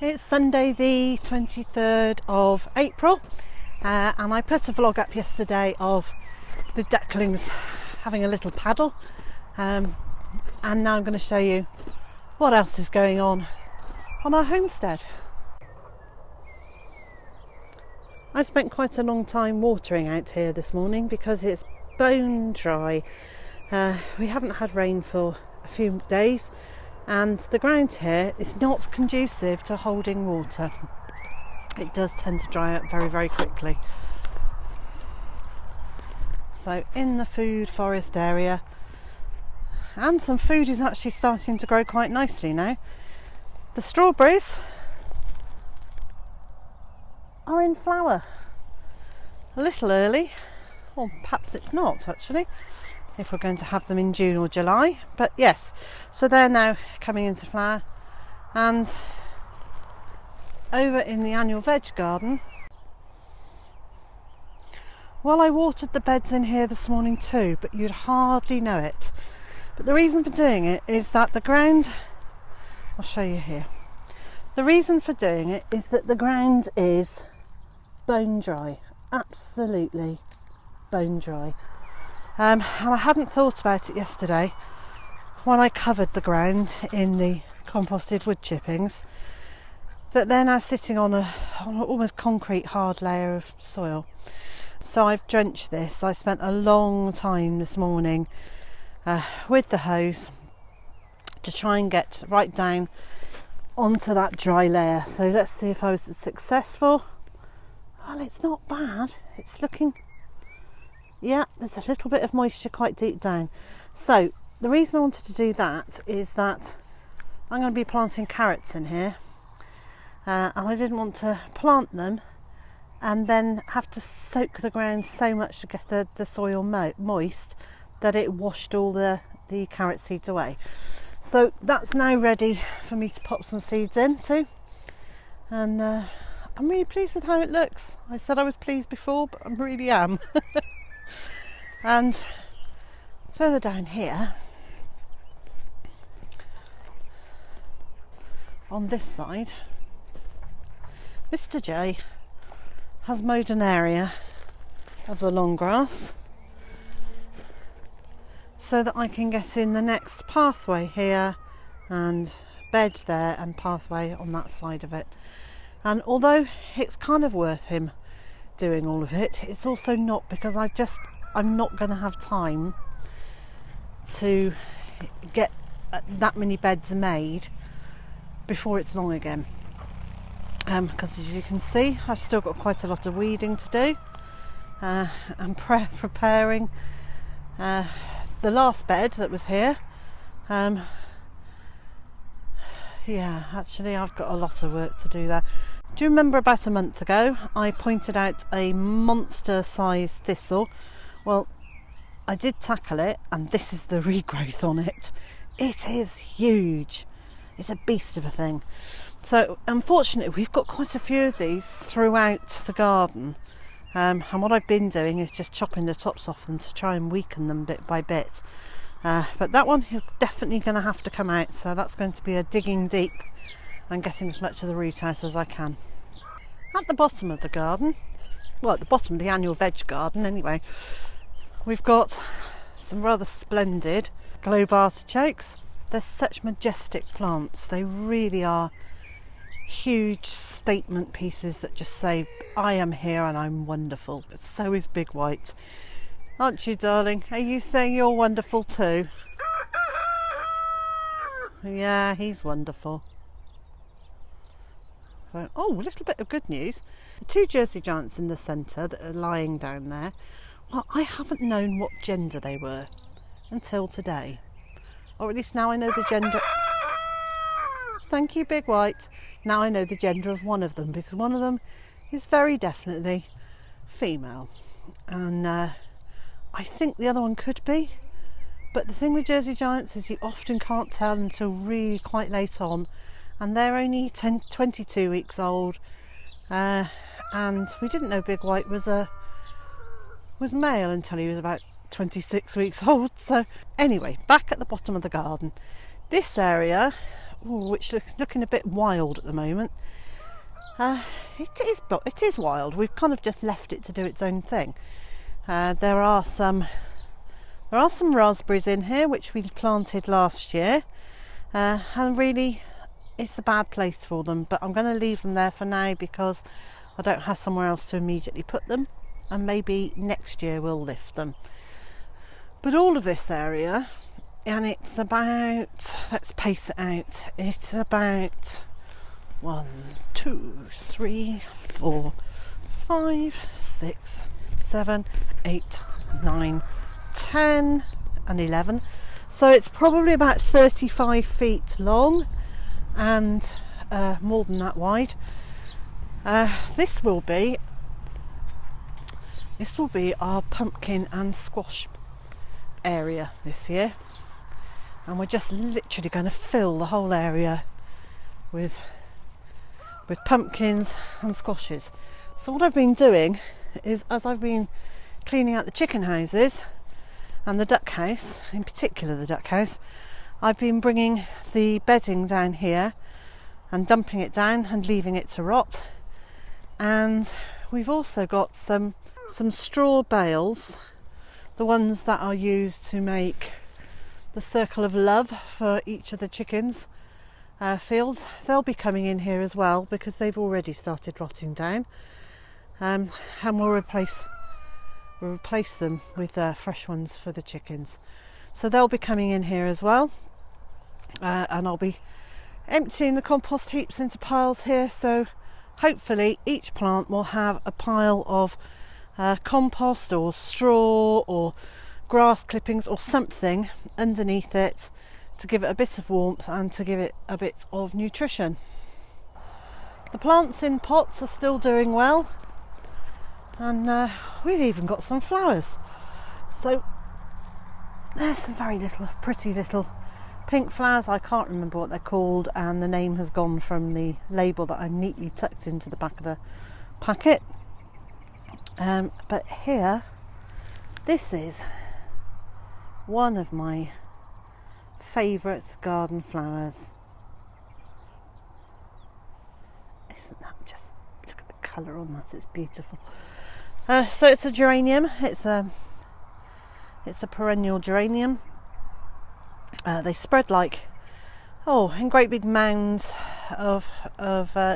It's Sunday the 23rd of April and I put a vlog up yesterday of the ducklings having a little paddle and now I'm going to show you what else is going on our homestead. I spent quite a long time watering out here this morning because it's bone dry. We haven't had rain for a few days and the ground here is not conducive to holding water. It does tend to dry up very, very quickly. So in the food forest area, and some food is actually starting to grow quite nicely now. The strawberries are in flower. A little early, or perhaps it's not actually, if we're going to have them in June or July, but yes, so they're now coming into flower. And over in the annual veg garden, well, I watered the beds in here this morning too, but you'd hardly know it. But the reason for doing it is that the ground, I'll show you here, the reason for doing it is that the ground is bone dry, absolutely bone dry. And I hadn't thought about it yesterday when I covered the ground in the composted wood chippings, that they're now sitting on an almost concrete hard layer of soil. So I've drenched this. I spent a long time this morning with the hose to try and get right down onto that dry layer. So let's see if I was successful. Well, it's not bad. It's looking... yeah, there's a little bit of moisture quite deep down. So the reason I wanted to do that is that I'm going to be planting carrots in here and I didn't want to plant them and then have to soak the ground so much to get the soil moist that it washed all the carrot seeds away. So that's now ready for me to pop some seeds into, and I'm really pleased with how it looks. I said I was pleased before, but I really am. And further down here, on this side, Mr. J has mowed an area of the long grass so that I can get in the next pathway here and bed there and pathway on that side of it. And although it's kind of worth him doing all of it, it's also not, because I'm not going to have time to get that many beds made before it's long again. Because as you can see, I've still got quite a lot of weeding to do. I'm preparing the last bed that was here. Yeah, actually I've got a lot of work to do there. Do you remember about a month ago I pointed out a monster sized thistle? Well, I did tackle it and this is the regrowth on it. It is huge. It's a beast of a thing. So unfortunately we've got quite a few of these throughout the garden, and what I've been doing is just chopping the tops off them to try and weaken them bit by bit. But that one is definitely going to have to come out, so that's going to be a digging deep and getting as much of the root out as I can. At the bottom of the garden, well, at the bottom of the annual veg garden anyway, we've got some rather splendid globe artichokes. They're such majestic plants. They really are huge statement pieces that just say, I am here and I'm wonderful. But so is Big White. Aren't you, darling? Are you saying you're wonderful too? Yeah, he's wonderful. So, oh, a little bit of good news. The two Jersey giants in the centre that are lying down there, well, I haven't known what gender they were until today. Or at least now I know the gender. Thank you, Big White. Now I know the gender of one of them, because one of them is very definitely female. And I think the other one could be. But the thing with Jersey giants is you often can't tell until really quite late on. And they're only 22 weeks old. And we didn't know Big White was male until he was about 26 weeks old. So anyway, back at the bottom of the garden. This area which looks looking a bit wild at the moment. It is wild. We've kind of just left it to do its own thing. There are some raspberries in here which we planted last year, and really it's a bad place for them, but I'm going to leave them there for now because I don't have somewhere else to immediately put them, and maybe next year we'll lift them. But all of this area, and it's about, let's pace it out, it's about 1, 2, 3, 4, 5, 6, 7, 8, 9, 10 and 11. So it's probably about 35 feet long and more than that wide. This will be our pumpkin and squash area this year, and we're just literally going to fill the whole area with pumpkins and squashes. So what I've been doing is, as I've been cleaning out the chicken houses and the duck house, in particular the duck house, I've been bringing the bedding down here and dumping it down and leaving it to rot. And we've also got some straw bales, the ones that are used to make the circle of love for each of the chickens' fields. They'll be coming in here as well because they've already started rotting down, and we'll replace them with fresh ones for the chickens. So they'll be coming in here as well, and I'll be emptying the compost heaps into piles here, so hopefully each plant will have a pile of compost or straw or grass clippings or something underneath it to give it a bit of warmth and to give it a bit of nutrition. The plants in pots are still doing well, and we've even got some flowers. So there's some very pretty little pink flowers. I can't remember what they're called, and the name has gone from the label that I neatly tucked into the back of the packet. But here, this is one of my favourite garden flowers. Isn't that just, look at the colour on that, it's beautiful. So it's a geranium, it's a perennial geranium. They spread in great big mounds of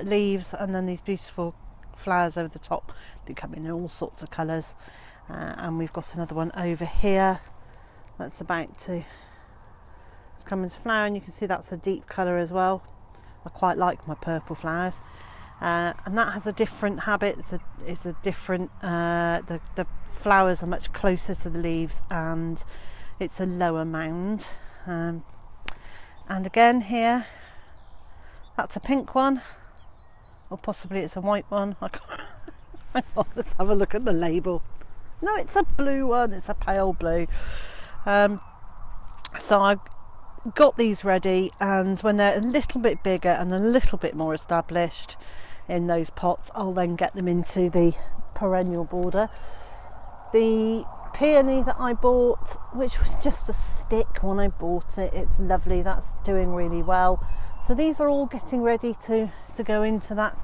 leaves, and then these beautiful flowers over the top. They come in all sorts of colours, and we've got another one over here that's about to come into flower, and you can see that's a deep colour as well. I quite like my purple flowers, and that has a different habit. It's a different, the flowers are much closer to the leaves, and it's a lower mound. And again here, that's a pink one, or possibly it's a white one. Hang on, let's have a look at the label. No, it's a blue one, it's a pale blue. So I got these ready, and when they're a little bit bigger and a little bit more established in those pots, I'll then get them into the perennial border. The peony that I bought, which was just a stick when I bought it, it's lovely, that's doing really well. So these are all getting ready to go into that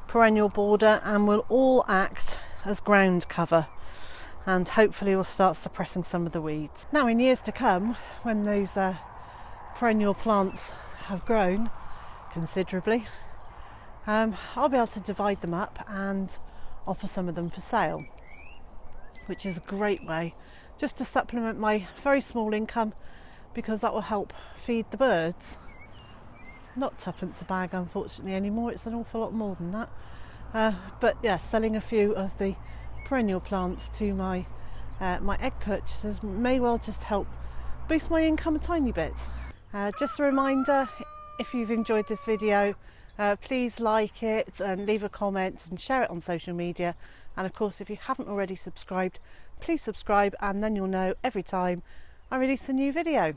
perennial border, and will all act as ground cover, and hopefully we'll start suppressing some of the weeds. Now in years to come, when those perennial plants have grown considerably, I'll be able to divide them up and offer some of them for sale, which is a great way just to supplement my very small income, because that will help feed the birds. Not twopence a bag unfortunately anymore, it's an awful lot more than that. But yeah, selling a few of the perennial plants to my egg purchasers may well just help boost my income a tiny bit. Just a reminder, if you've enjoyed this video, please like it and leave a comment and share it on social media. And of course, if you haven't already subscribed, please subscribe, and then you'll know every time I release a new video.